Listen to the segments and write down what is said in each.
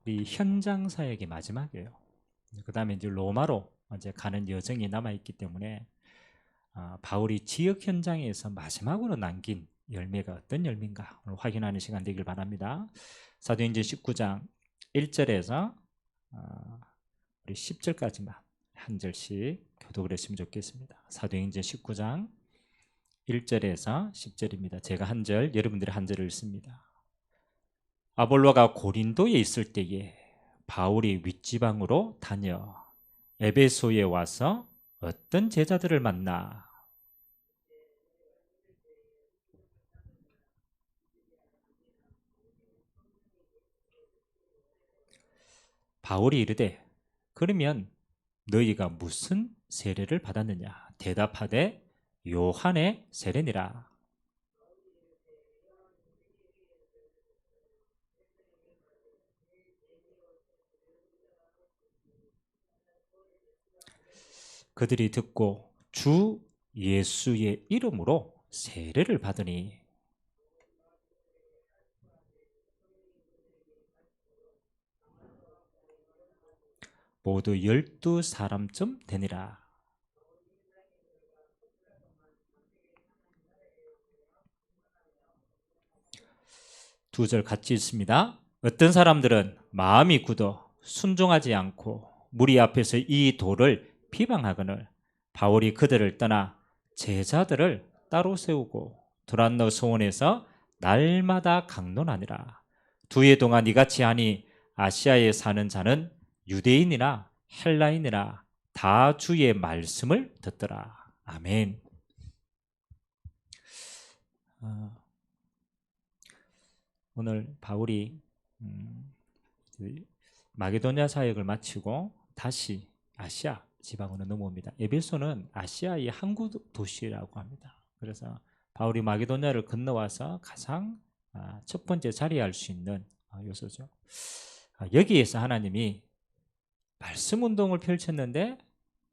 이 현장 사역이 마지막이에요. 그 다음에 이제 로마로 이제 가는 여정이 남아있기 때문에 바울이 지역 현장에서 마지막으로 남긴 열매가 어떤 열매인가 오늘 확인하는 시간 되길 바랍니다. 사도행전 19장 1절에서 우리 10절까지만 한 절씩 교독을 했으면 좋겠습니다. 사도행전 19장 1절에서 10절입니다. 제가 한 절, 여러분들이 한 절을 읽습니다. 아볼로가 고린도에 있을 때에 바울이 윗지방으로 다녀 에베소에 와서 어떤 제자들을 만나 바울이 이르되 그러면 너희가 무슨 세례를 받았느냐 대답하되 요한의 세례니라. 그들이 듣고 주 예수의 이름으로 세례를 받으니 모두 12사람쯤 되니라. 두 절 같이 읽습니다. 어떤 사람들은 마음이 굳어 순종하지 않고 무리 앞에서 이 도를 비방하거늘 바울이 그들을 떠나 제자들을 따로 세우고 두란노 소원에서 날마다 강론하니라. 두 해 동안 이같이 하니 아시아에 사는 자는 유대인이나 헬라인이나 다 주의 말씀을 듣더라. 아멘. 오늘 바울이 마게도냐 사역을 마치고 다시 아시아 지방으로 넘어옵니다. 에베소는 아시아의 항구 도시라고 합니다. 그래서 바울이 마게도냐를 건너와서 가장 첫 번째 자리할 수 있는 요소죠. 여기에서 하나님이 말씀 운동을 펼쳤는데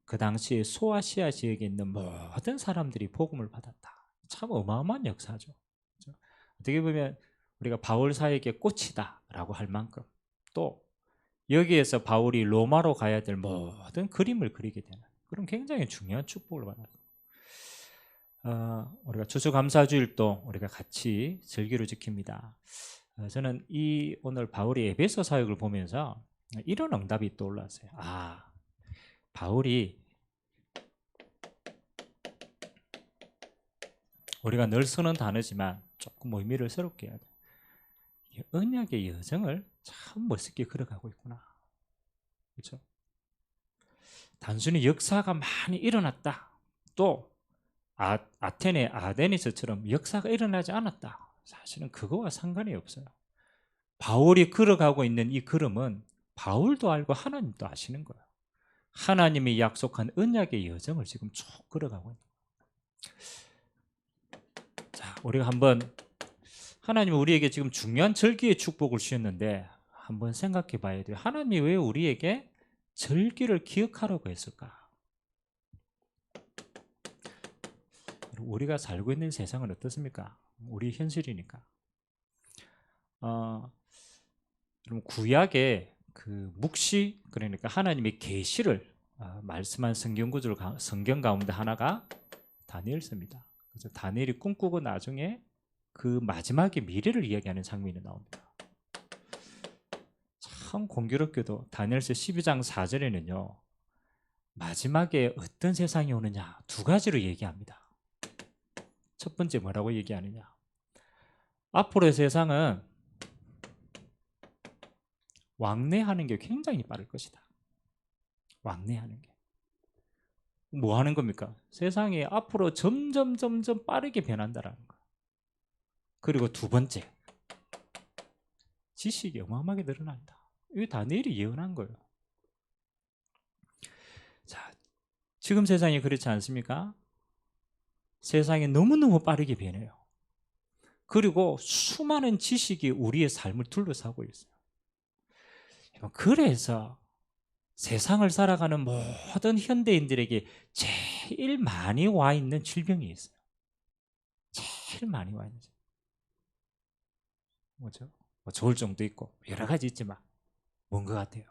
그 당시에 소아시아 지역에 있는 모든 사람들이 복음을 받았다. 참 어마어마한 역사죠. 그렇죠? 어떻게 보면 우리가 바울 사역의 꽃이다라고 할 만큼 또 여기에서 바울이 로마로 가야 될 모든 그림을 그리게 되는 그런 굉장히 중요한 축복을 받았어요. 우리가 추수감사주일도 우리가 같이 절기로 지킵니다. 저는 이 오늘 바울이 에베소 사역을 보면서 이런 응답이 떠올랐어요. 바울이 우리가 늘 쓰는 단어지만 조금 의미를 새롭게 해야 돼요. 언약의 여정을 참 멋있게 걸어가고 있구나. 그렇죠? 단순히 역사가 많이 일어났다. 또 아테네 아데니스처럼 역사가 일어나지 않았다. 사실은 그거와 상관이 없어요. 바울이 걸어가고 있는 이 걸음은 바울도 알고 하나님도 아시는 거예요. 하나님이 약속한 언약의 여정을 지금 쭉 걸어가고 있는 거예요. 자, 우리가 한번 하나님은 우리에게 지금 중요한 절기의 축복을 주셨는데 한번 생각해 봐야 돼요. 하나님이 왜 우리에게 절기를 기억하라고 했을까? 우리가 살고 있는 세상은 어떻습니까? 우리 현실이니까. 그럼 구약의 그 묵시 그러니까 하나님의 계시를 말씀한 성경 가운데 하나가 다니엘서입니다. 그래서 다니엘이 꿈꾸고 나중에 그 마지막의 미래를 이야기하는 장면이 나옵니다. 참 공교롭게도 다니엘서 12장 4절에는요. 마지막에 어떤 세상이 오느냐 두 가지로 얘기합니다. 첫 번째 뭐라고 얘기하느냐? 앞으로의 세상은 왕래하는 게 굉장히 빠를 것이다. 왕래하는 게. 뭐 하는 겁니까? 세상이 앞으로 점점 빠르게 변한다라는 거. 그리고 두 번째, 지식이 어마어마하게 늘어난다. 이게 다니엘이 예언한 거예요. 자, 지금 세상이 그렇지 않습니까? 세상이 너무너무 빠르게 변해요. 그리고 수많은 지식이 우리의 삶을 둘러싸고 있어요. 그래서 세상을 살아가는 모든 현대인들에게 제일 많이 와 있는 질병이 있어요. 제일 많이 와 있는 질병. 뭐죠? 뭐 조울증도 있고 여러 가지 있지만 뭔 것 같아요?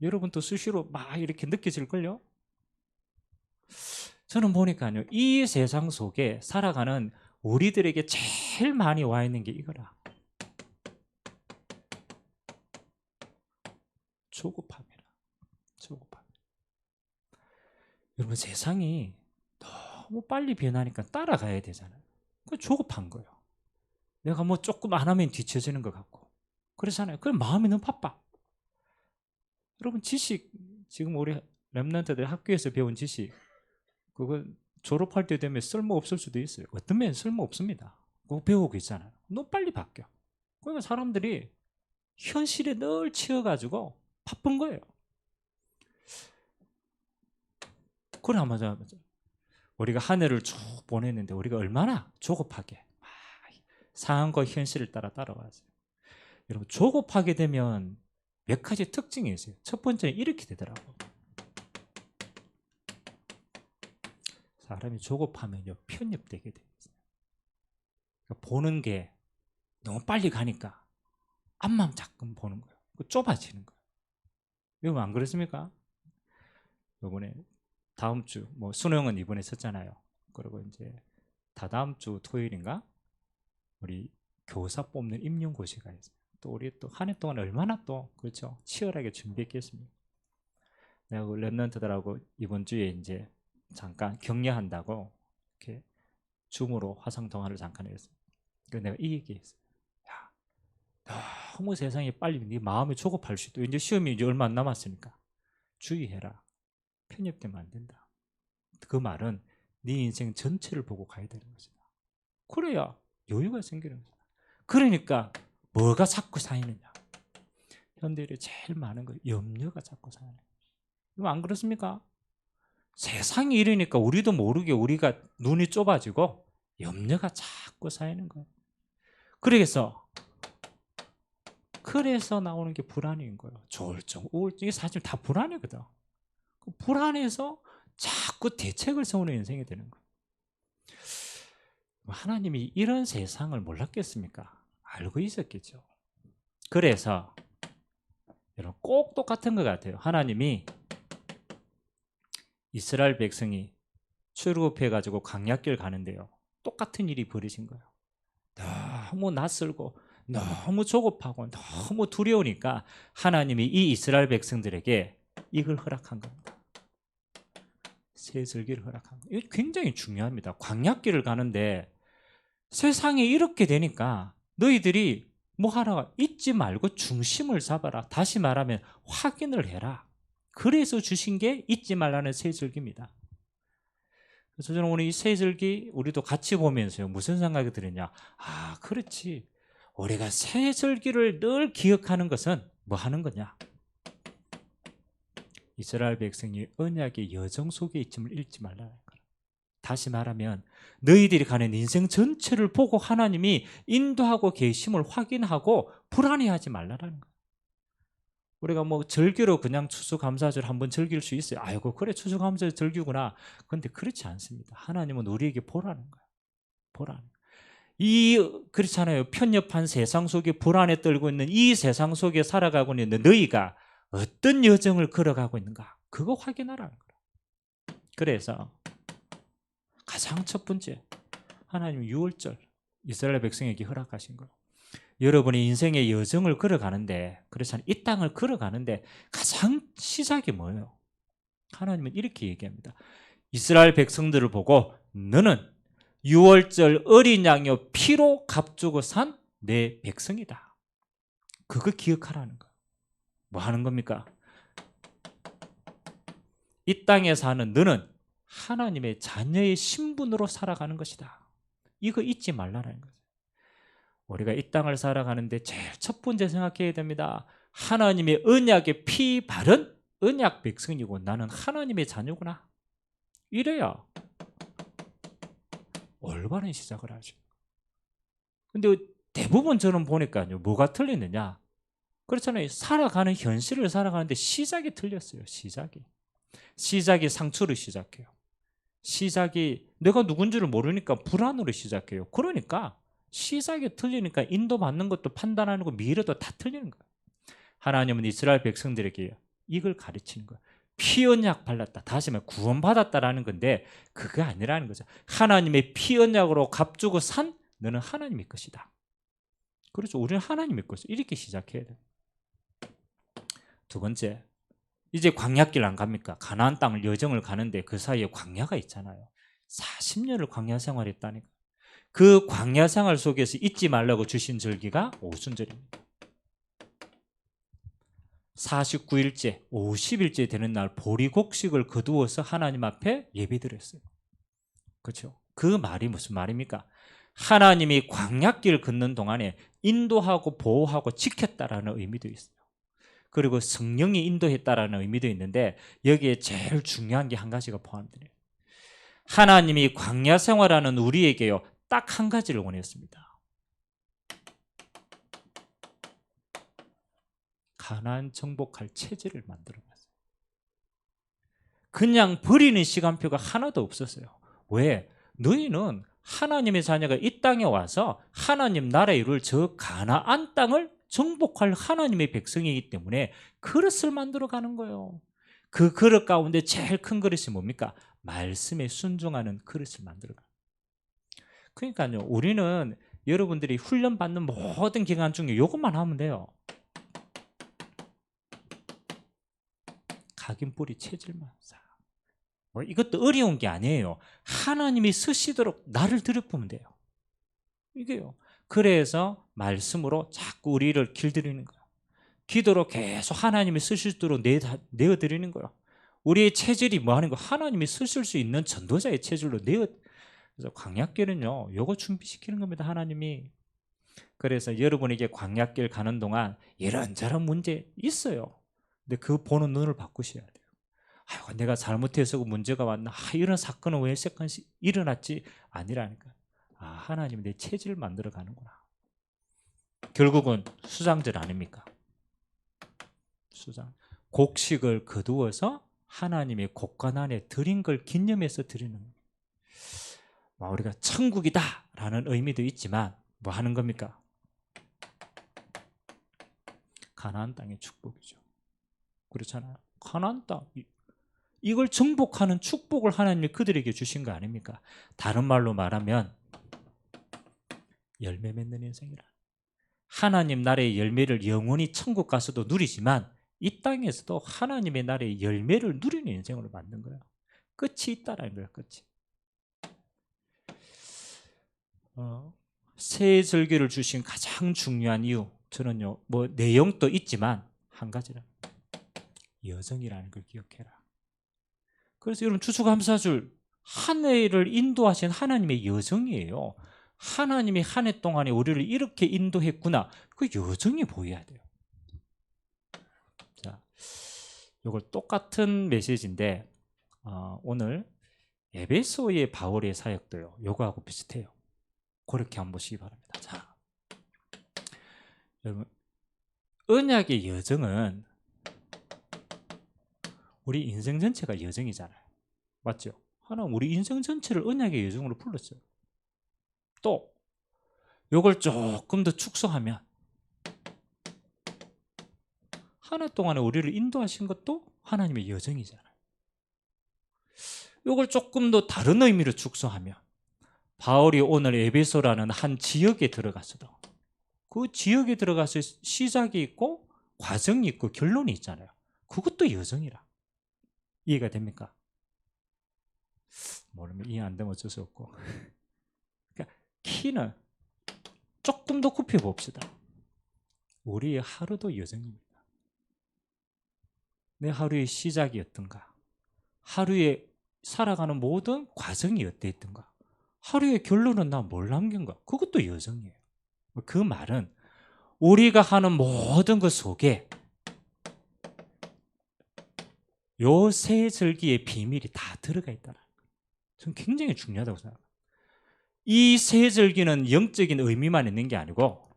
여러분도 수시로 막 이렇게 느껴질걸요? 저는 보니까요, 이 세상 속에 살아가는 우리들에게 제일 많이 와 있는 게 이거라. 조급함이라. 조급함. 여러분, 세상이 너무 빨리 변하니까 따라가야 되잖아요. 그 조급한 거예요. 내가 뭐 조금 안 하면 뒤처지는 것 같고. 그렇잖아요. 그럼 마음이 너무 바빠. 여러분, 지식, 지금 우리 랩런트들 학교에서 배운 지식, 그거 졸업할 때 되면 쓸모 없을 수도 있어요. 어떤 면은 쓸모 없습니다. 그거 배우고 있잖아요. 너무 빨리 바뀌어. 그러니까 사람들이 현실에 늘 치여가지고 바쁜 거예요. 그래, 맞아. 우리가 한 해를 쭉 보냈는데 우리가 얼마나 조급하게 상황과 현실을 따라가지. 여러분, 조급하게 되면 몇 가지 특징이 있어요. 첫 번째는 이렇게 되더라고요. 사람이 조급하면요, 편협되게 돼요. 그러니까 보는 게 너무 빨리 가니까 앞만 자꾸 보는 거예요. 좁아지는 거예요. 여러분, 안 그렇습니까? 이번에 다음 주 뭐 수능은 이번에 썼잖아요. 그리고 이제 다다음 주 토요일인가 우리 교사 뽑는 임용고시가 있어요. 또 우리 또 한 해 동안 얼마나 또 그렇죠, 치열하게 준비했겠습니까? 내가 그 랩런트들하고 이번 주에 이제 잠깐 격려한다고 이렇게 줌으로 화상 통화를 잠깐 했어요. 그래서 내가 이 얘기했어요. 야, 너무 세상이 빨리 네 마음이 조급할 수도. 이제 시험이 이제 얼마 안 남았으니까 주의해라. 편협되면 안 된다. 그 말은 네 인생 전체를 보고 가야 되는 것이다. 그래야 여유가 생기는 거다. 그러니까 뭐가 자꾸 쌓이느냐? 현대인의 제일 많은 거 염려가 자꾸 쌓이는 거예요. 안 그렇습니까? 세상이 이러니까 우리도 모르게 우리가 눈이 좁아지고 염려가 자꾸 쌓이는 거예요. 그래서 나오는 게 불안인 거예요. 조울증, 우울증이 사실 다 불안이거든. 그 불안해서 자꾸 대책을 세우는 인생이 되는 거예요. 하나님이 이런 세상을 몰랐겠습니까? 알고 있었겠죠. 그래서 여러분, 꼭 똑같은 것 같아요. 하나님이 이스라엘 백성이 출애굽해가지고 광야길 가는데요, 똑같은 일이 벌어진 거예요. 너무 낯설고 너무 조급하고 너무 두려우니까 하나님이 이 이스라엘 백성들에게 이걸 허락한 겁니다. 세절기를 허락한 거예요. 이거 굉장히 중요합니다. 광야길을 가는데 세상이 이렇게 되니까 너희들이 뭐 하라, 잊지 말고 중심을 잡아라. 다시 말하면 확인을 해라. 그래서 주신 게 잊지 말라는 세절기입니다. 그래서 저는 오늘 이 세절기 우리도 같이 보면서요, 무슨 생각이 들었냐? 아, 그렇지. 우리가 세절기를 늘 기억하는 것은 뭐 하는 거냐? 이스라엘 백성이 언약의 여정 속에 있음을 잊지 말라는 거예요. 다시 말하면 너희들이 가는 인생 전체를 보고 하나님이 인도하고 계심을 확인하고 불안해하지 말라는 거예요. 우리가 뭐 절기로 그냥 추수감사절 한번 즐길 수 있어요. 아이고, 그래, 추수감사절 절기구나. 그런데 그렇지 않습니다. 하나님은 우리에게 보라는 거예요. 보라는 거예요. 그렇잖아요. 편협한 세상 속에 불안에 떨고 있는 이 세상 속에 살아가고 있는 너희가 어떤 여정을 걸어가고 있는가, 그거 확인하라는 거예요. 그래서 가장 첫 번째, 하나님 6월절 이스라엘 백성에게 허락하신 거예요. 여러분이 인생의 여정을 걸어가는데, 그렇잖아요, 이 땅을 걸어가는데 가장 시작이 뭐예요? 하나님은 이렇게 얘기합니다. 이스라엘 백성들을 보고 너는 6월절 어린 양의 피로 값주고 산 내 백성이다. 그거 기억하라는 거예요. 뭐 하는 겁니까? 이 땅에 사는 너는 하나님의 자녀의 신분으로 살아가는 것이다. 이거 잊지 말라는 거죠. 우리가 이 땅을 살아가는데 제일 첫 번째 생각해야 됩니다. 하나님의 언약의 피 바른 언약 백성이고 나는 하나님의 자녀구나. 이래야 올바른 시작을 하죠. 근데 대부분 저는 보니까요, 뭐가 틀리느냐? 그렇잖아요. 살아가는 현실을 살아가는데 시작이 틀렸어요. 시작이 상처로 시작해요. 시작이 내가 누군지를 모르니까 불안으로 시작해요. 그러니까 시작이 틀리니까 인도받는 것도 판단하는 거 미래도 다 틀리는 거예요. 하나님은 이스라엘 백성들에게 이걸 가르치는 거예요. 피 언약 발랐다. 다시 말해 구원받았다라는 건데 그게 아니라는 거죠. 하나님의 피 언약으로 값주고 산 너는 하나님의 것이다. 그렇죠. 우리는 하나님의 것이다. 이렇게 시작해야 돼요. 두 번째, 이제 광야길 안 갑니까? 가나안 땅을 여정을 가는데 그 사이에 광야가 있잖아요. 40년을 광야 생활했다니까. 그 광야 생활 속에서 잊지 말라고 주신 절기가 오순절입니다. 49일째, 50일째 되는 날 보리곡식을 거두어서 하나님 앞에 예배드렸어요. 그렇죠? 그 말이 무슨 말입니까? 하나님이 광야길 걷는 동안에 인도하고 보호하고 지켰다라는 의미도 있어요. 그리고 성령이 인도했다라는 의미도 있는데 여기에 제일 중요한 게 한 가지가 포함돼요. 하나님이 광야 생활하는 우리에게요, 딱 한 가지를 원했습니다. 가나안 정복할 체제를 만들어놨어요. 그냥 버리는 시간표가 하나도 없었어요. 왜? 너희는 하나님의 자녀가 이 땅에 와서 하나님 나라에 이룰 저 가나안 땅을 정복할 하나님의 백성이기 때문에 그릇을 만들어가는 거예요. 그 그릇 가운데 제일 큰 그릇이 뭡니까? 말씀에 순종하는 그릇을 만들어가는 거예요. 그러니까요, 우리는 여러분들이 훈련받는 모든 기간 중에 이것만 하면 돼요. 각인뿌리 체질만 쌓아. 뭐 이것도 어려운 게 아니에요. 하나님이 쓰시도록 나를 들여보면 돼요. 이게요. 그래서 말씀으로 자꾸 우리를 길들이는 거예요. 기도로 계속 하나님이 쓰시도록 내어드리는 거예요. 우리의 체질이 뭐 하는 거? 하나님이 쓰실 수 있는 전도자의 체질로 그래서 광야길은요, 요거 준비시키는 겁니다. 하나님이. 그래서 여러분에게 광야길 가는 동안 이런저런 문제 있어요. 근데 그 보는 눈을 바꾸셔야 돼요. 아이고, 내가 잘못해서 문제가 왔나? 이런 사건은 왜 일어났지? 아니라니까. 하나님이 내 체질을 만들어 가는구나. 결국은 수장절 아닙니까? 수장. 곡식을 거두어서 하나님의 곡간 안에 드린 걸 기념해서 드리는 거예요. 우리가 천국이다라는 의미도 있지만 뭐 하는 겁니까? 가나안 땅의 축복이죠. 그렇잖아요. 가나안 땅, 이걸 정복하는 축복을 하나님이 그들에게 주신 거 아닙니까? 다른 말로 말하면 열매 맺는 인생이라. 하나님 나라의 열매를 영원히 천국 가서도 누리지만 이 땅에서도 하나님의 나라의 열매를 누리는 인생으로 만든 거예요. 끝이 있다라는 거예요. 끝이. 새 절기를 주신 가장 중요한 이유, 저는요, 뭐 내용도 있지만 한 가지는 여정이라는 걸 기억해라. 그래서 여러분, 추수감사절 한 해를 인도하신 하나님의 여정이에요. 하나님이 한 해 동안에 우리를 이렇게 인도했구나. 그 여정이 보여야 돼요. 자, 이걸 똑같은 메시지인데 오늘 에베소의 바울의 사역도요, 요거하고 비슷해요. 그렇게 한번 보시기 바랍니다. 자, 여러분, 언약의 여정은 우리 인생 전체가 여정이잖아요. 맞죠? 하나님 우리 인생 전체를 언약의 여정으로 불렀어요. 또 이걸 조금 더 축소하면 한 해 동안에 우리를 인도하신 것도 하나님의 여정이잖아요. 이걸 조금 더 다른 의미로 축소하면 바울이 오늘 에베소라는 한 지역에 들어갔어도 그 지역에 들어가서 시작이 있고 과정이 있고 결론이 있잖아요. 그것도 여정이라. 이해가 됩니까? 모르면 이해 안 되면 어쩔 수 없고. 그러니까 키는 조금 더 굽혀 봅시다. 우리의 하루도 여정입니다. 내 하루의 시작이 어떤가? 하루에 살아가는 모든 과정이 어땠던가? 하루의 결론은 나 뭘 남긴가? 그것도 여정이에요. 그 말은 우리가 하는 모든 것 속에 요 세 절기의 비밀이 다 들어가 있다는 거예요. 저는 굉장히 중요하다고 생각합니다. 이 세 절기는 영적인 의미만 있는 게 아니고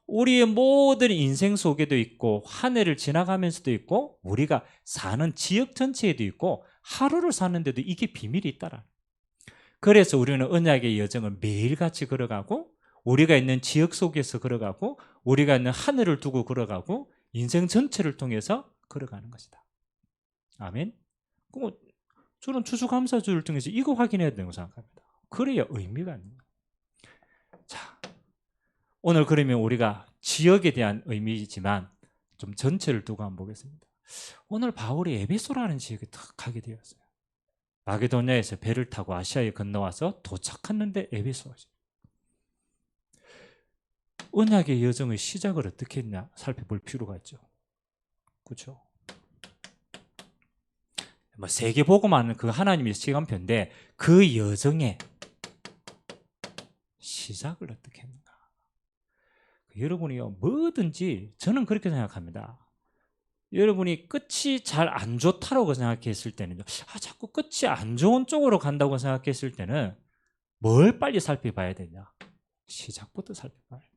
우리의 모든 인생 속에도 있고 한 해를 지나가면서도 있고 우리가 사는 지역 전체에도 있고 하루를 사는데도 이게 비밀이 있다라. 그래서 우리는 언약의 여정을 매일같이 걸어가고 우리가 있는 지역 속에서 걸어가고 우리가 있는 하늘을 두고 걸어가고 인생 전체를 통해서 걸어가는 것이다. 아멘. 그럼 저는 추수감사주를 통해서 이거 확인해야 된다고 생각합니다. 그래야 의미가 있는 거예요. 자, 오늘 그러면 우리가 지역에 대한 의미지만 좀 전체를 두고 한번 보겠습니다. 오늘 바울이 에베소라는 지역에 딱 가게 되었어요. 마게도냐에서 배를 타고 아시아에 건너와서 도착했는데 에베소. 언약의 여정의 시작을 어떻게 했냐 살펴볼 필요가 있죠. 그렇죠? 뭐 세계복음하는 그 하나님의 시간표인데 그 여정의 시작을 어떻게 했는가. 여러분이요, 뭐든지 저는 그렇게 생각합니다. 여러분이 끝이 잘 안 좋다고 생각했을 때는요, 자꾸 끝이 안 좋은 쪽으로 간다고 생각했을 때는 뭘 빨리 살펴봐야 되냐? 시작부터 살펴봐야 돼요.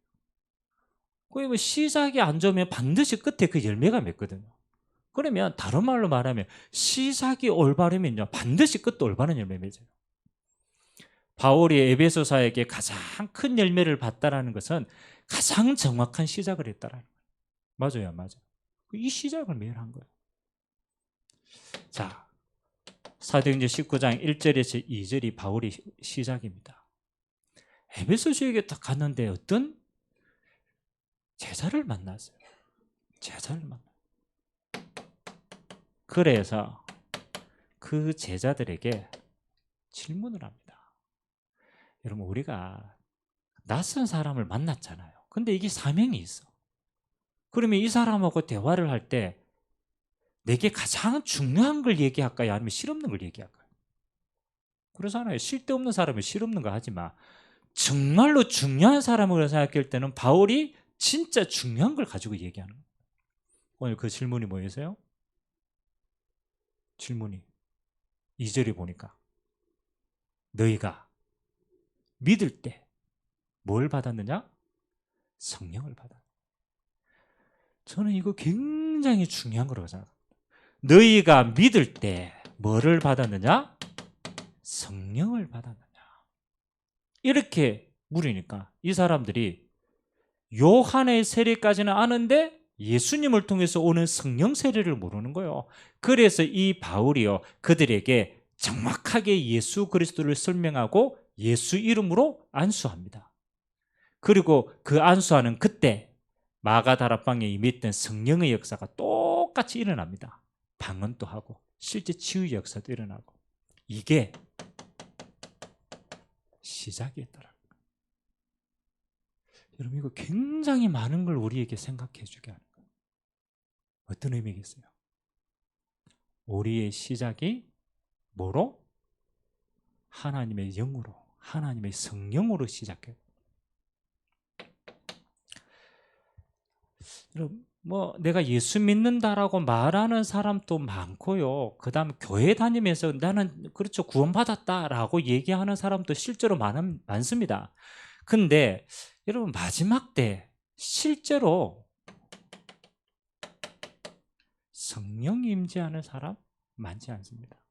뭐 시작이 안 좋으면 반드시 끝에 그 열매가 맺거든요. 그러면 다른 말로 말하면 시작이 올바르면요, 반드시 끝도 올바른 열매 맺어요. 바울이 에베소사에게 가장 큰 열매를 봤다라는 것은 가장 정확한 시작을 했다라는 거예요. 맞아요, 맞아요. 이 시작을 매일 한 거예요. 자, 사도행전 19장 1절에서 2절이 바울의 시작입니다. 에베소 지역에 딱 갔는데 어떤 제자를 만났어요. 제자를 만났어요. 그래서 그 제자들에게 질문을 합니다. 여러분, 우리가 낯선 사람을 만났잖아요. 근데 이게 사명이 있어. 그러면 이 사람하고 대화를 할 때 내게 가장 중요한 걸 얘기할까요? 아니면 실없는 걸 얘기할까요? 그러잖아요. 쓸데없는 사람은 실없는 거 하지 마. 정말로 중요한 사람으로 생각할 때는 바울이 진짜 중요한 걸 가지고 얘기하는 거예요. 오늘 그 질문이 뭐였어요? 질문이 2절에 보니까 너희가 믿을 때 뭘 받았느냐? 성령을 받았느냐. 저는 이거 굉장히 중요한 거라고 생각합니다. 너희가 믿을 때 뭐를 받았느냐? 성령을 받았느냐. 이렇게 물으니까 이 사람들이 요한의 세례까지는 아는데 예수님을 통해서 오는 성령 세례를 모르는 거예요. 그래서 이 바울이요, 그들에게 정확하게 예수 그리스도를 설명하고 예수 이름으로 안수합니다. 그리고 그 안수하는 그때 마가다락방에 임했던 성령의 역사가 똑같이 일어납니다. 방언도 하고 실제 치유의 역사도 일어나고. 이게 시작이었더라고요. 여러분, 이거 굉장히 많은 걸 우리에게 생각해 주게 하는 거예요. 어떤 의미겠어요? 우리의 시작이 뭐로? 하나님의 영으로, 하나님의 성령으로 시작해요. 여러분, 뭐 내가 예수 믿는다라고 말하는 사람도 많고요. 그 다음 교회 다니면서 나는 그렇죠, 구원받았다라고 얘기하는 사람도 실제로 많습니다. 근데 여러분, 마지막 때 실제로 성령이 임재하는 사람 많지 않습니다.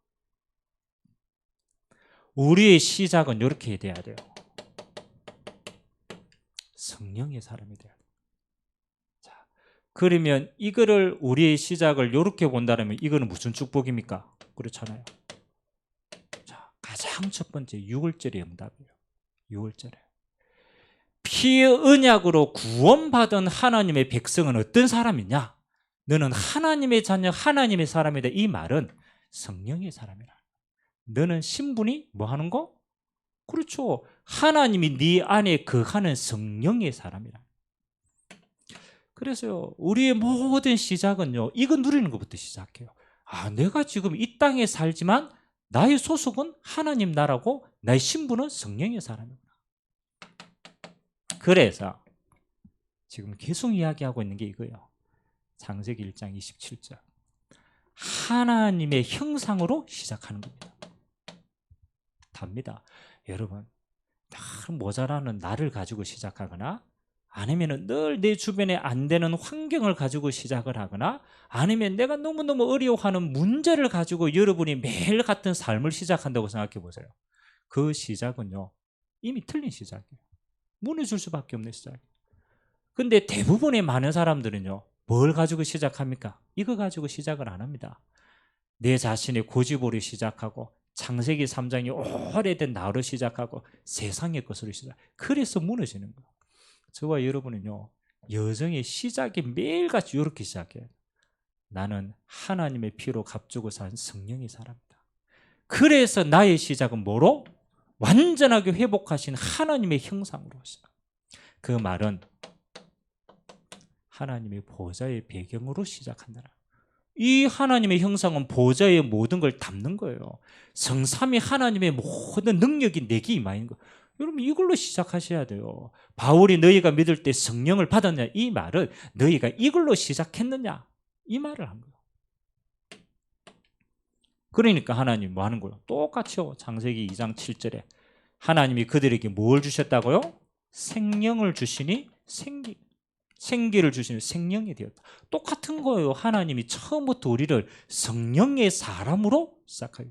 우리의 시작은 이렇게 돼야 돼요. 성령의 사람이 돼야 돼요. 자, 그러면 이거를 우리의 시작을 이렇게 본다면 이거는 무슨 축복입니까? 그렇잖아요. 자, 가장 첫 번째 6월절의 응답이에요. 6월절에 피의 언약으로 구원받은 하나님의 백성은 어떤 사람이냐? 너는 하나님의 자녀, 하나님의 사람이다. 이 말은 성령의 사람이라. 너는 신분이 뭐 하는 거? 그렇죠. 하나님이 네 안에 거하는 성령의 사람이라. 그래서요, 우리의 모든 시작은요, 이거 누리는 것부터 시작해요. 내가 지금 이 땅에 살지만 나의 소속은 하나님 나라고 나의 신분은 성령의 사람이구나. 그래서 지금 계속 이야기하고 있는 게 이거예요. 창세기 1장 27절. 하나님의 형상으로 시작하는 겁니다. 답니다. 여러분, 늘 모자라는 나를 가지고 시작하거나 아니면 늘 내 주변에 안 되는 환경을 가지고 시작을 하거나 아니면 내가 너무너무 어려워하는 문제를 가지고 여러분이 매일 같은 삶을 시작한다고 생각해 보세요. 그 시작은요, 이미 틀린 시작이에요. 무너질 수밖에 없는 시작이에요. 근데 대부분의 많은 사람들은요, 뭘 가지고 시작합니까? 이거 가지고 시작을 안 합니다. 내 자신의 고집으로 시작하고 창세기 3장이 오래된 나로 시작하고 세상의 것으로 시작. 그래서 무너지는 거예요. 저와 여러분은요, 여정의 시작이 매일같이 이렇게 시작해요. 나는 하나님의 피로 값주고 산 성령의 사람이다. 그래서 나의 시작은 뭐로? 완전하게 회복하신 하나님의 형상으로 시작. 그 말은 하나님의 보좌의 배경으로 시작한다. 이 하나님의 형상은 보좌의 모든 걸 담는 거예요. 성삼위 하나님의 모든 능력이 내게 임하는 거예요. 여러분 이걸로 시작하셔야 돼요. 바울이 너희가 믿을 때 성령을 받았냐, 이 말은 너희가 이걸로 시작했느냐, 이 말을 한 거예요. 그러니까 하나님 뭐 하는 거예요? 똑같죠. 창세기 2장 7절에 하나님이 그들에게 뭘 주셨다고요? 생명을 주시니 생기를 주시는 생명이 되었다. 똑같은 거예요. 하나님이 처음부터 우리를 성령의 사람으로 시작하요.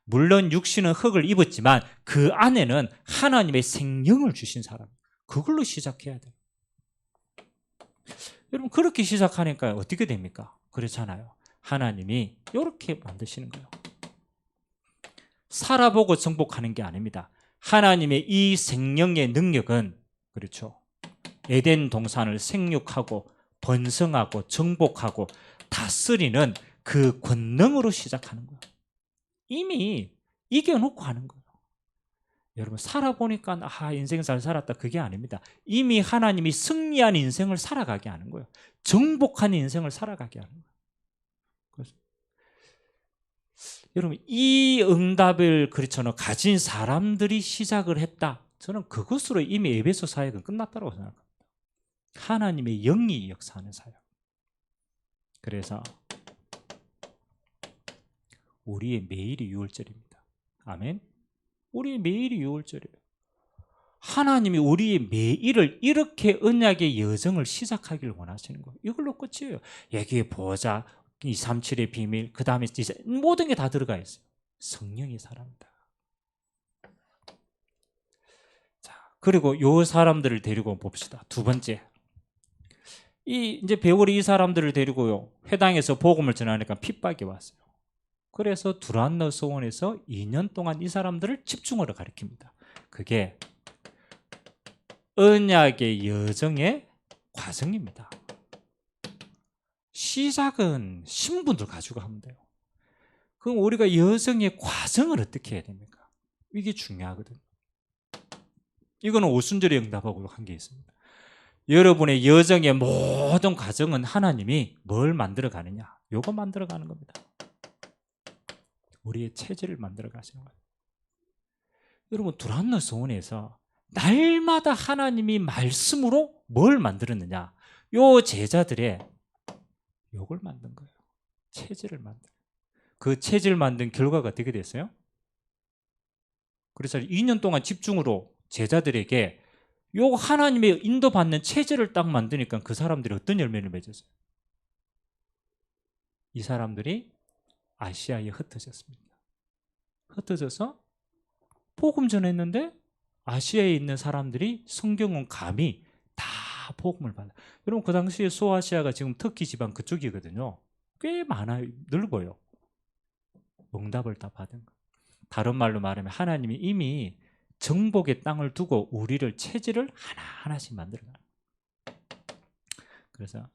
물론 육신은 흙을 입었지만 그 안에는 하나님의 생명을 주신 사람. 그걸로 시작해야 돼요. 여러분 그렇게 시작하니까 어떻게 됩니까? 그렇잖아요. 하나님이 이렇게 만드시는 거예요. 살아보고 정복하는 게 아닙니다. 하나님의 이 생명의 능력은, 그렇죠, 에덴 동산을 생육하고 번성하고 정복하고 다스리는 그 권능으로 시작하는 거예요. 이미 이겨놓고 하는 거예요. 여러분 살아보니까 인생 잘 살았다, 그게 아닙니다. 이미 하나님이 승리한 인생을 살아가게 하는 거예요. 정복한 인생을 살아가게 하는 거예요. 그래서 여러분 이 응답을 그렇잖아요, 가진 사람들이 시작을 했다. 저는 그것으로 이미 에베소 사역은 끝났다고 생각합니다. 하나님의 영이 역사하는 사역. 그래서 우리의 매일이 유월절입니다. 아멘. 우리의 매일이 유월절이에요. 하나님이 우리의 매일을 이렇게 언약의 여정을 시작하기를 원하시는 거예요. 이걸로 끝이에요. 여기에 보호자, 237의 비밀, 그 다음에 모든 게 다 들어가 있어요. 성령의 사람이다. 자, 그리고 요 사람들을 데리고 봅시다. 두 번째. 이제 베올이 이 사람들을 데리고요, 회당에서 복음을 전하니까 핍박이 왔어요. 그래서 두란노 소원에서 2년 동안 이 사람들을 집중으로 가르칩니다. 그게 언약의 여정의 과정입니다. 시작은 신분들 가지고 하면 돼요. 그럼 우리가 여정의 과정을 어떻게 해야 됩니까? 이게 중요하거든요. 이거는 오순절의 응답하고 관계 있습니다. 여러분의 여정의 모든 과정은 하나님이 뭘 만들어 가느냐, 요거 만들어 가는 겁니다. 우리의 체질을 만들어 가시는 거예요. 여러분 두란노 소원에서 날마다 하나님이 말씀으로 뭘 만들었느냐, 요 제자들의 요걸 만든 거예요. 체질을 만든. 그 체질을 만든 결과가 어떻게 됐어요? 그래서 2년 동안 집중으로 제자들에게 요 하나님의 인도받는 체질을 딱 만드니까 그 사람들이 어떤 열매를 맺었어요? 이 사람들이 아시아에 흩어졌습니다. 흩어져서 복음 전했는데 아시아에 있는 사람들이 성경은 감히 다 복음을 받아요. 여러분 그 당시에 소아시아가 지금 터키 지방 그쪽이거든요. 꽤 많아요. 넓어요. 응답을 다 받은 거. 다른 말로 말하면 하나님이 이미 정복의 땅을 두고 우리를 체질을 하나하나씩 만들어가요. 그래서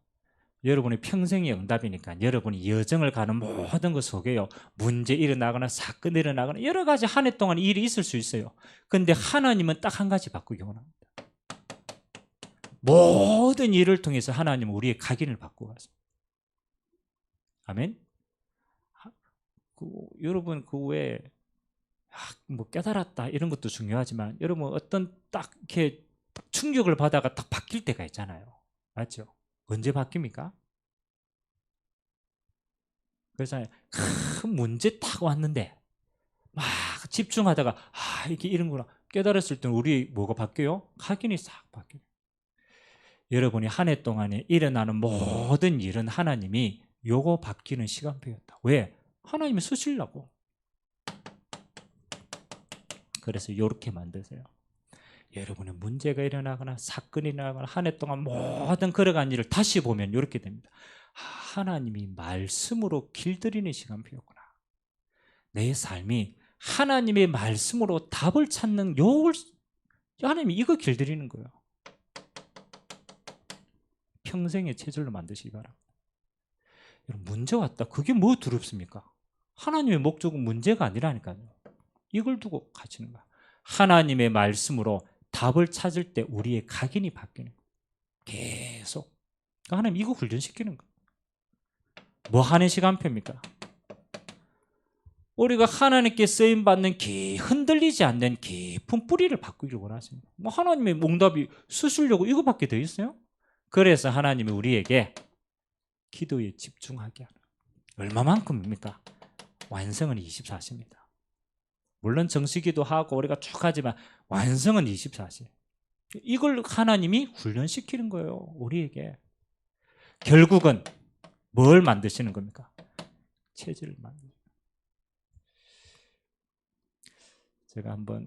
여러분의 평생의 응답이니까 여러분이 여정을 가는 모든 것 속에요, 문제 일어나거나 사건 일어나거나 여러 가지 한 해 동안 일이 있을 수 있어요. 근데 하나님은 딱 한 가지 바꾸기 원합니다. 모든 일을 통해서 하나님은 우리의 각인을 바꾸고 가세요. 아멘. 여러분 그 외에 뭐 깨달았다 이런 것도 중요하지만 여러분 어떤 딱 이렇게 충격을 받아가 딱 바뀔 때가 있잖아요. 맞죠? 언제 바뀝니까? 그래서 큰 문제 딱 왔는데 막 집중하다가 이게 이런구나 깨달았을 때는 우리 뭐가 바뀌어요? 각인이 싹 바뀌어요. 여러분이 한 해 동안에 일어나는 모든 일은 하나님이 요거 바뀌는 시간표였다. 왜? 하나님이 쓰시려고. 그래서 요렇게 만드세요. 여러분의 문제가 일어나거나 사건이 일어나거나 한 해 동안 모든 걸어간 일을 다시 보면 이렇게 됩니다. 하나님이 말씀으로 길들이는 시간 필요구나. 내 삶이 하나님의 말씀으로 답을 찾는 하나님이 이거 길들이는 거예요. 평생의 체질로 만드시기 바랍니다. 문제 왔다. 그게 뭐 두렵습니까? 하나님의 목적은 문제가 아니라니까요. 이걸 두고 가시는 거야. 하나님의 말씀으로 답을 찾을 때 우리의 각인이 바뀌는 거예요. 계속. 하나님 이거 훈련시키는 거예요. 뭐 하는 시간표입니까? 우리가 하나님께 쓰임받는 흔들리지 않는 깊은 뿌리를 바꾸기를 원하십니다. 뭐 하나님의 응답이 쓰시려고 이거밖에 더 있어요? 그래서 하나님이 우리에게 기도에 집중하게 하는 얼마만큼입니까? 완성은 24시입니다. 물론 정시기도 하고 우리가 쭉 하지만 완성은 24시. 이걸 하나님이 훈련시키는 거예요. 우리에게. 결국은 뭘 만드시는 겁니까? 체질을 만드는. 제가 한번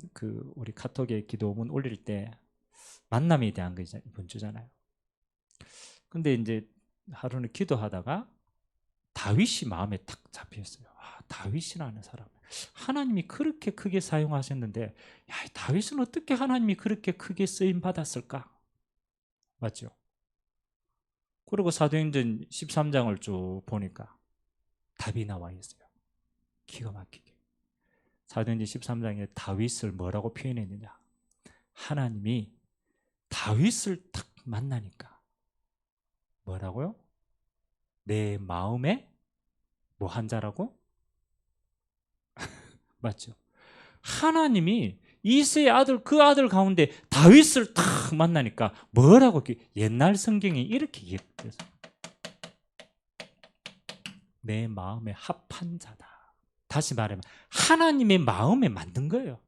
우리 카톡에 기도문 올릴 때 만남에 대한 거 이번 주잖아요. 근데 이제 하루는 기도하다가 다윗이 마음에 탁 잡혔어요. 다윗이라는 사람. 하나님이 그렇게 크게 사용하셨는데, 다윗은 어떻게 하나님이 그렇게 크게 쓰임 받았을까? 맞죠? 그리고 사도행전 13장을 쭉 보니까 답이 나와 있어요. 기가 막히게. 사도행전 13장에 다윗을 뭐라고 표현했느냐? 하나님이 다윗을 딱 만나니까 뭐라고요? 내 마음에 뭐 한 자라고? 맞죠? 하나님이 이새의 아들, 그 아들 가운데 다윗을 딱 만나니까 뭐라고 옛날 성경이 이렇게 얘기했어요. 내 마음에 합한 자다. 다시 말하면 하나님의 마음에 만든 거예요.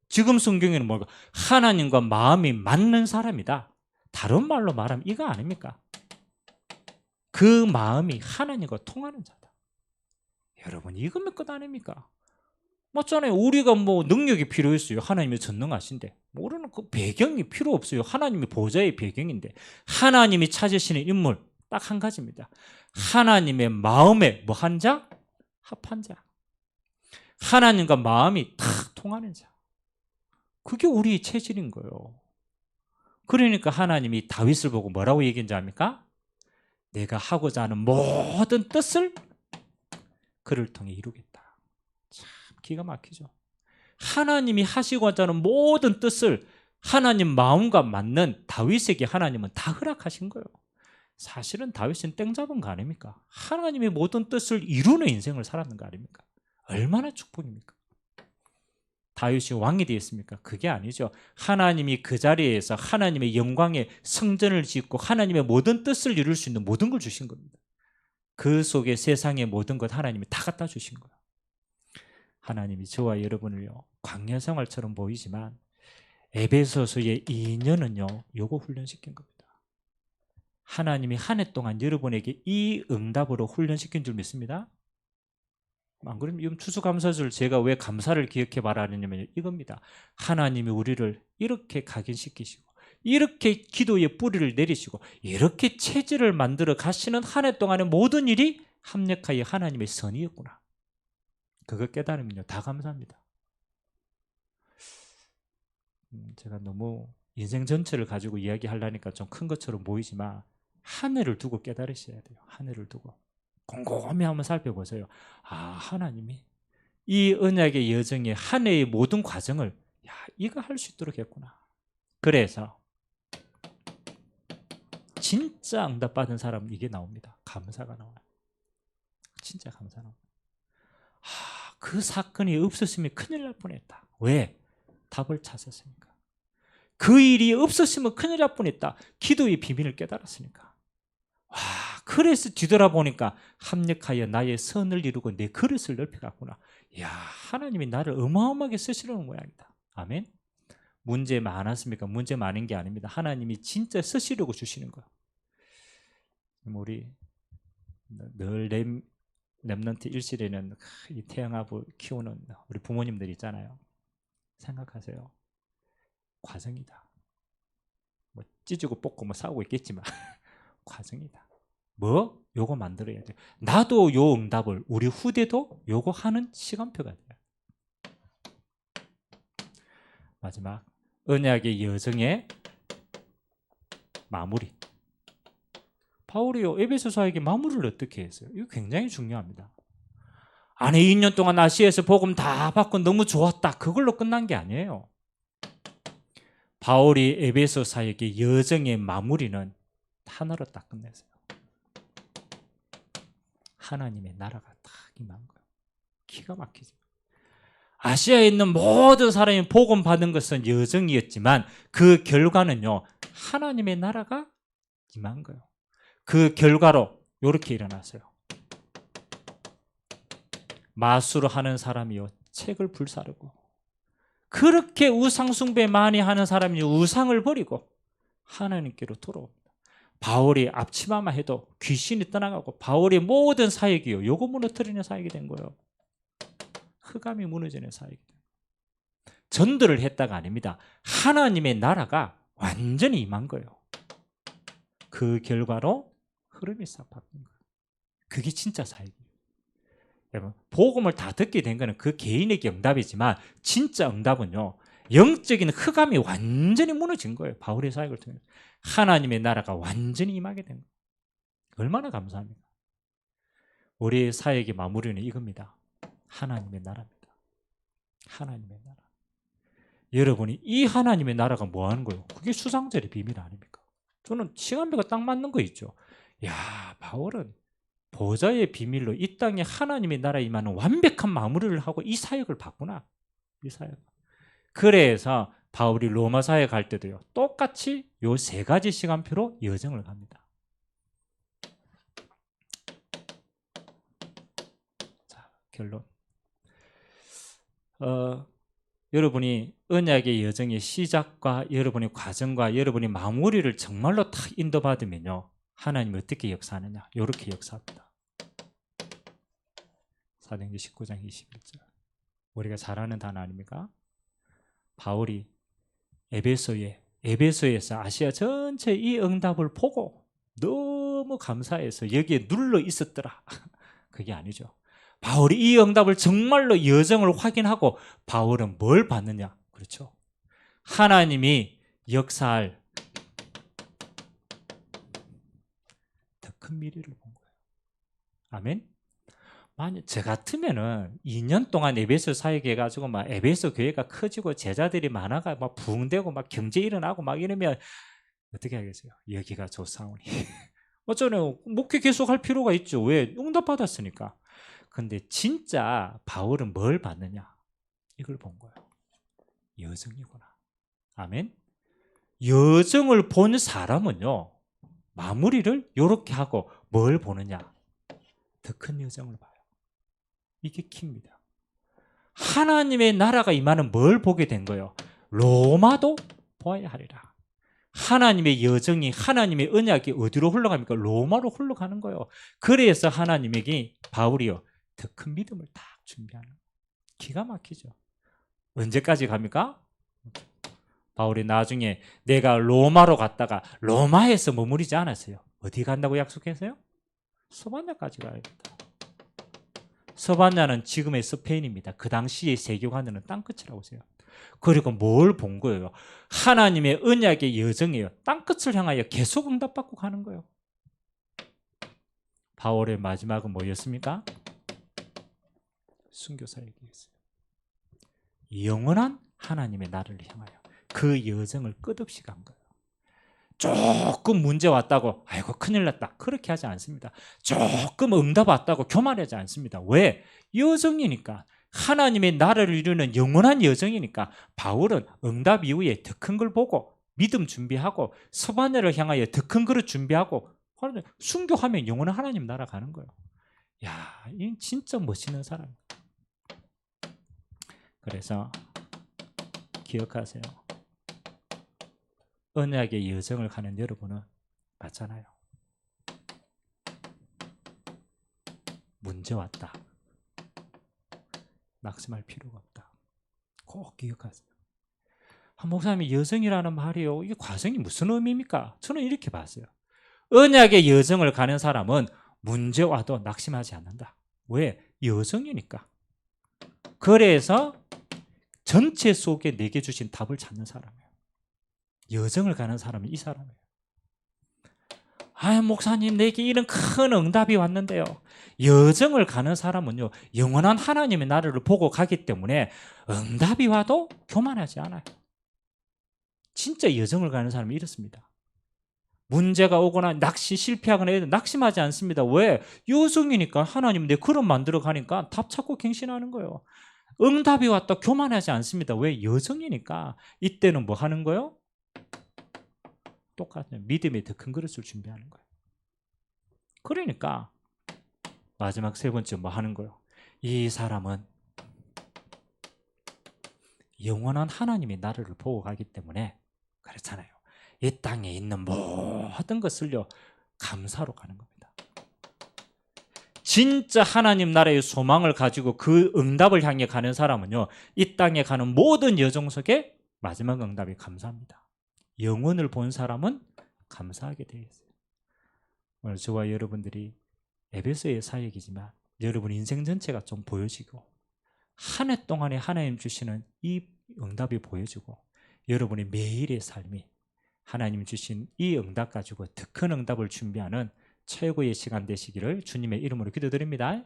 지금 성경에는 뭐가 하나님과 마음이 맞는 사람이다. 다른 말로 말하면 이거 아닙니까? 그 마음이 하나님과 통하는 자다. 여러분 이거 몇 것 아닙니까? 맞잖아요. 우리가 뭐 능력이 필요했어요. 하나님이 전능하신데. 우리는 그 배경이 필요 없어요. 하나님이 보좌의 배경인데. 하나님이 찾으시는 인물 딱 한 가지입니다. 하나님의 마음에 뭐 한 자? 합한 자. 하나님과 마음이 탁 통하는 자. 그게 우리의 체질인 거예요. 그러니까 하나님이 다윗을 보고 뭐라고 얘기한지 압니까? 내가 하고자 하는 모든 뜻을 그를 통해 이루겠다. 참 기가 막히죠. 하나님이 하시고자 하는 모든 뜻을 하나님 마음과 맞는 다윗에게 하나님은 다 허락하신 거예요. 사실은 다윗은 땡 잡은 거 아닙니까? 하나님의 모든 뜻을 이루는 인생을 살았는 거 아닙니까? 얼마나 축복입니까? 다윗이 왕이 되었습니까? 그게 아니죠. 하나님이 그 자리에서 하나님의 영광의 성전을 짓고 하나님의 모든 뜻을 이룰 수 있는 모든 걸 주신 겁니다. 그 속에 세상의 모든 것 하나님이 다 갖다 주신 거예요. 하나님이 저와 여러분을요 광야 생활처럼 보이지만 에베소서의 2년은요 요거 훈련시킨 겁니다. 하나님이 한 해 동안 여러분에게 이 응답으로 훈련시킨 줄 믿습니다. 안 그러면 이건 추수감사절 제가 왜 감사를 기억해 말하느냐면 이겁니다. 하나님이 우리를 이렇게 각인시키시고 이렇게 기도의 뿌리를 내리시고 이렇게 체질을 만들어 가시는 한 해 동안의 모든 일이 합력하여 하나님의 선이었구나. 그거 깨달으면요 다 감사합니다. 제가 너무 인생 전체를 가지고 이야기하려니까 좀 큰 것처럼 보이지만 한 해를 두고 깨달으셔야 돼요. 한 해를 두고 곰곰이 한번 살펴보세요. 하나님이 이 언약의 여정의 한 해의 모든 과정을 이거 할 수 있도록 했구나. 그래서 진짜 응답받은 사람은 이게 나옵니다. 감사가 나와요. 진짜 감사 나옵니다. 그 사건이 없었으면 큰일 날 뻔했다. 왜? 답을 찾았으니까. 그 일이 없었으면 큰일 날 뻔했다. 기도의 비밀을 깨달았으니까. 그래서 뒤돌아보니까 합력하여 나의 선을 이루고 내 그릇을 넓혀갔구나. 하나님이 나를 어마어마하게 쓰시려는 모양이다. 아멘. 문제 많았습니까? 문제 많은 게 아닙니다. 하나님이 진짜 쓰시려고 주시는 거예요. 우리 늘 렘넌트 일실에는 이 태영아부 키우는 우리 부모님들 있잖아요. 생각하세요. 과정이다. 뭐 찢고 뽑고 뭐 싸우고 있겠지만 과정이다. 뭐? 요거 만들어야 돼. 나도 요 응답을 우리 후대도 요거 하는 시간표가 돼요. 마지막 언약의 여정의 마무리. 바울이요 에베소서에게 마무리를 어떻게 했어요? 이거 굉장히 중요합니다. 아니 2년 동안 아시아에서 복음 다 받고 너무 좋았다. 그걸로 끝난 게 아니에요. 바울이 에베소서에게 여정의 마무리는 하나로 딱 끝냈어요. 하나님의 나라가 딱 임한 거예요. 기가 막히죠. 아시아에 있는 모든 사람이 복음 받은 것은 여정이었지만 그 결과는요. 하나님의 나라가 임한 거예요. 그 결과로 이렇게 일어났어요. 마술을 하는 사람이요. 책을 불사르고 그렇게 우상 숭배 많이 하는 사람이 우상을 버리고 하나님께로 돌아옵니다. 바울이 앞치마만 해도 귀신이 떠나가고 바울의 모든 사역이요. 요거 무너뜨리는 사역이 된 거예요. 흑암이 무너지는 사역이 된 거예요. 전도를 했다가 아닙니다. 하나님의 나라가 완전히 임한 거예요. 그 결과로 흐름이 싹 바뀐 거예요. 그게 진짜 사역이에요. 여러분, 복음을 다 듣게 된 거는 그 개인에게 응답이지만 진짜 응답은요. 영적인 흑암이 완전히 무너진 거예요. 바울의 사역을 통해서. 하나님의 나라가 완전히 임하게 된 거예요. 얼마나 감사합니까? 우리의 사역의 마무리는 이겁니다. 하나님의 나라입니다. 하나님의 나라. 여러분이 이 하나님의 나라가 뭐 하는 거예요? 그게 수상절의 비밀 아닙니까? 저는 시간표가 딱 맞는 거 있죠. 야, 바울은 보좌의 비밀로 이 땅에 하나님의 나라에 임하는 완벽한 마무리를 하고 이 사역을 봤구나. 이 사역. 그래서 바울이 로마 사역 갈 때도요. 똑같이 요 세 가지 시간표로 여정을 갑니다. 자, 결론. 여러분이 언약의 여정의 시작과 여러분의 과정과 여러분의 마무리를 정말로 탁 인도받으면요. 하나님이 어떻게 역사하느냐? 이렇게 역사합니다. 사도행전 19장 21절. 우리가 잘 아는 단어 아닙니까? 바울이 에베소에서 아시아 전체 이 응답을 보고 너무 감사해서 여기에 눌러 있었더라. 그게 아니죠. 바울이 이 응답을 정말로 여정을 확인하고 바울은 뭘 받느냐? 그렇죠. 하나님이 역사할 더 큰 미래를 본 거예요. 아멘. 만약 저 같으면은 2년 동안 에베소 사역해 가지고 막 에베소 교회가 커지고 제자들이 많아가 막 부흥되고 막 경제 일어나고 막 이러면 어떻게 하겠어요? 여기가 좋사오니. 어쩌네요. 목회 계속 할 필요가 있죠. 왜? 응답 받았으니까. 근데 진짜 바울은 뭘 받느냐? 이걸 본 거예요. 여정이구나. 아멘. 여정을 본 사람은요. 마무리를 이렇게 하고 뭘 보느냐? 더 큰 여정을 봐요. 이게 키입니다. 하나님의 나라가 임하는 뭘 보게 된 거예요? 로마도 보아야 하리라. 하나님의 여정이 하나님의 언약이 어디로 흘러갑니까? 로마로 흘러가는 거예요. 그래서 하나님에게 바울이요. 더 큰 믿음을 딱 준비하는 거예요. 기가 막히죠. 언제까지 갑니까? 바울이 나중에 내가 로마로 갔다가 로마에서 머무르지 않았어요. 어디 간다고 약속했어요? 스바냐까지 가야 된다. 스바냐는 지금의 스페인입니다. 그 당시의 세계관으로는 땅끝이라고 생각합니다. 그리고 뭘 본 거예요? 하나님의 언약의 여정이에요. 땅끝을 향하여 계속 응답받고 가는 거예요. 바울의 마지막은 뭐였습니까? 순교사역이었어요. 영원한 하나님의 나라를 향하여 그 여정을 끝없이 간 거예요. 조금 문제 왔다고 아이고 큰일 났다 그렇게 하지 않습니다. 조금 응답 왔다고 교만하지 않습니다. 왜? 여정이니까. 하나님의 나라를 이루는 영원한 여정이니까. 바울은 응답 이후에 더 큰 걸 보고 믿음 준비하고 서바냐를 향하여 더 큰 그릇 준비하고 순교하면 영원한 하나님 나라 가는 거예요. 야, 이 진짜 멋있는 사람. 그래서 기억하세요. 언약의 여정을 가는 여러분은 맞잖아요. 문제 왔다. 낙심할 필요가 없다. 꼭 기억하세요. 목사님, 여정이라는 말이요, 이게 과정이 무슨 의미입니까? 저는 이렇게 봤어요. 언약의 여정을 가는 사람은 문제 와도 낙심하지 않는다. 왜? 여정이니까. 그래서 전체 속에 내게 주신 답을 찾는 사람이에요. 여정을 가는 사람이 이 사람이에요. 목사님, 내게 이런 큰 응답이 왔는데요. 여정을 가는 사람은요, 영원한 하나님의 나라를 보고 가기 때문에 응답이 와도 교만하지 않아요. 진짜 여정을 가는 사람이 이렇습니다. 문제가 오거나 실패하거나 해도 낙심하지 않습니다. 왜? 여정이니까. 하나님 내 그릇 만들어 가니까 답 찾고 갱신하는 거예요. 응답이 왔다 교만하지 않습니다. 왜? 여정이니까. 이때는 뭐 하는 거예요? 똑같아요. 믿음의 더 큰 그릇을 준비하는 거예요. 그러니까 마지막 세 번째 뭐 하는 거예요? 이 사람은 영원한 하나님의 나라를 보고 가기 때문에 그렇잖아요. 이 땅에 있는 모든 것을요, 감사로 가는 겁니다. 진짜 하나님 나라의 소망을 가지고 그 응답을 향해 가는 사람은요, 이 땅에 가는 모든 여정 속에 마지막 응답이 감사합니다. 영원을 본 사람은 감사하게 되어 있어요. 오늘 저와 여러분들이 에베소의 사역이지만 여러분 인생 전체가 좀 보여지고 한 해 동안에 하나님 주시는 이 응답이 보여지고 여러분의 매일의 삶이 하나님 주신 이 응답 가지고 더 큰 응답을 준비하는 최고의 시간 되시기를 주님의 이름으로 기도드립니다.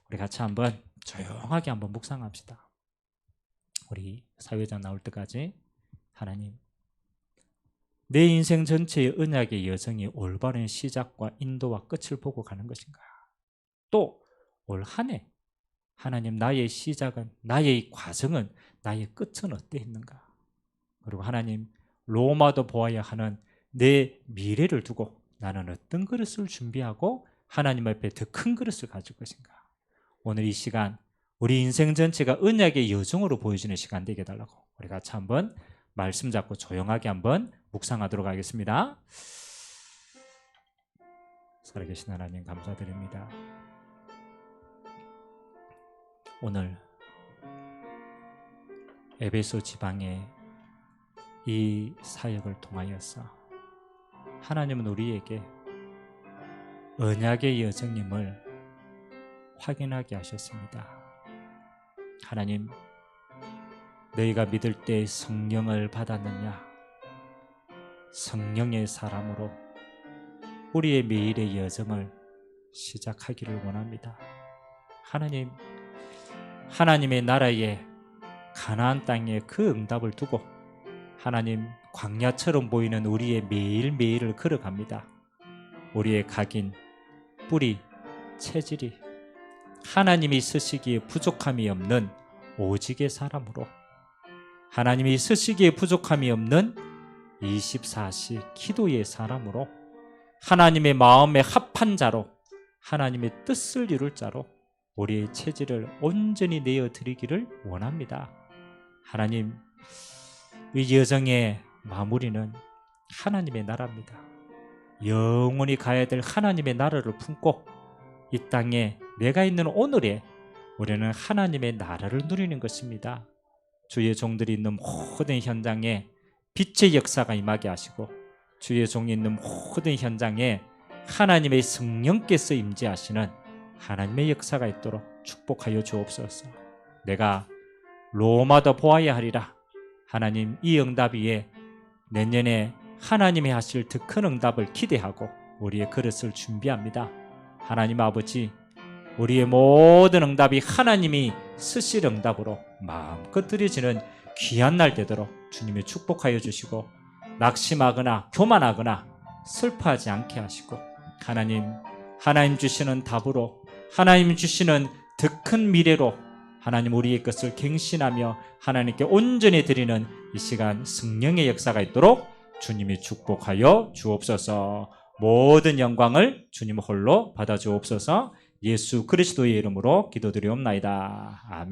우리 같이 한번 조용하게 한번 묵상합시다. 우리 사회자 나올 때까지 하나님, 내 인생 전체의 언약의 여정이 올바른 시작과 인도와 끝을 보고 가는 것인가? 또 올 한 해 하나님, 나의 시작은, 나의 과정은, 나의 끝은 어때 있는가? 그리고 하나님, 로마도 보아야 하는 내 미래를 두고 나는 어떤 그릇을 준비하고 하나님 앞에 더 큰 그릇을 가질 것인가? 오늘 이 시간 우리 인생 전체가 언약의 여정으로 보여지는 시간 되게 해달라고 우리 같이 한번 말씀 잡고 조용하게 한번 묵상하도록 하겠습니다. 살아계신 하나님 감사드립니다. 오늘 에베소 지방의 이 사역을 통하여서 하나님은 우리에게 언약의 여정임을 확인하게 하셨습니다. 하나님, 너희가 믿을 때 성령을 받았느냐? 성령의 사람으로 우리의 매일의 여정을 시작하기를 원합니다. 하나님, 하나님의 나라의 가나안 땅의 그 응답을 두고 하나님, 광야처럼 보이는 우리의 매일매일을 걸어갑니다. 우리의 각인, 뿌리, 체질이 하나님이 쓰시기에 부족함이 없는 오직의 사람으로, 하나님이 쓰시기에 부족함이 없는 24시 기도의 사람으로, 하나님의 마음에 합한 자로, 하나님의 뜻을 이룰 자로 우리의 체질을 온전히 내어드리기를 원합니다. 하나님, 이 여정의 마무리는 하나님의 나라입니다. 영원히 가야 될 하나님의 나라를 품고 이 땅에 내가 있는 오늘에 우리는 하나님의 나라를 누리는 것입니다. 주의 종들이 있는 모든 현장에 빛의 역사가 임하게 하시고 주의 종이 있는 모든 현장에 하나님의 성령께서 임재하시는 하나님의 역사가 있도록 축복하여 주옵소서. 내가 로마도 보아야 하리라. 하나님, 이 응답 위에 내년에 하나님이 하실 더 큰 응답을 기대하고 우리의 그릇을 준비합니다. 하나님 아버지, 우리의 모든 응답이 하나님이 쓰실 응답으로 마음껏 드려지는 귀한 날 되도록 주님이 축복하여 주시고 낙심하거나 교만하거나 슬퍼하지 않게 하시고 하나님 주시는 답으로, 하나님 주시는 더 큰 미래로 하나님 우리의 것을 갱신하며 하나님께 온전히 드리는 이 시간 성령의 역사가 있도록 주님이 축복하여 주옵소서. 모든 영광을 주님 홀로 받아 주옵소서. 예수 그리스도의 이름으로 기도드리옵나이다. 아멘.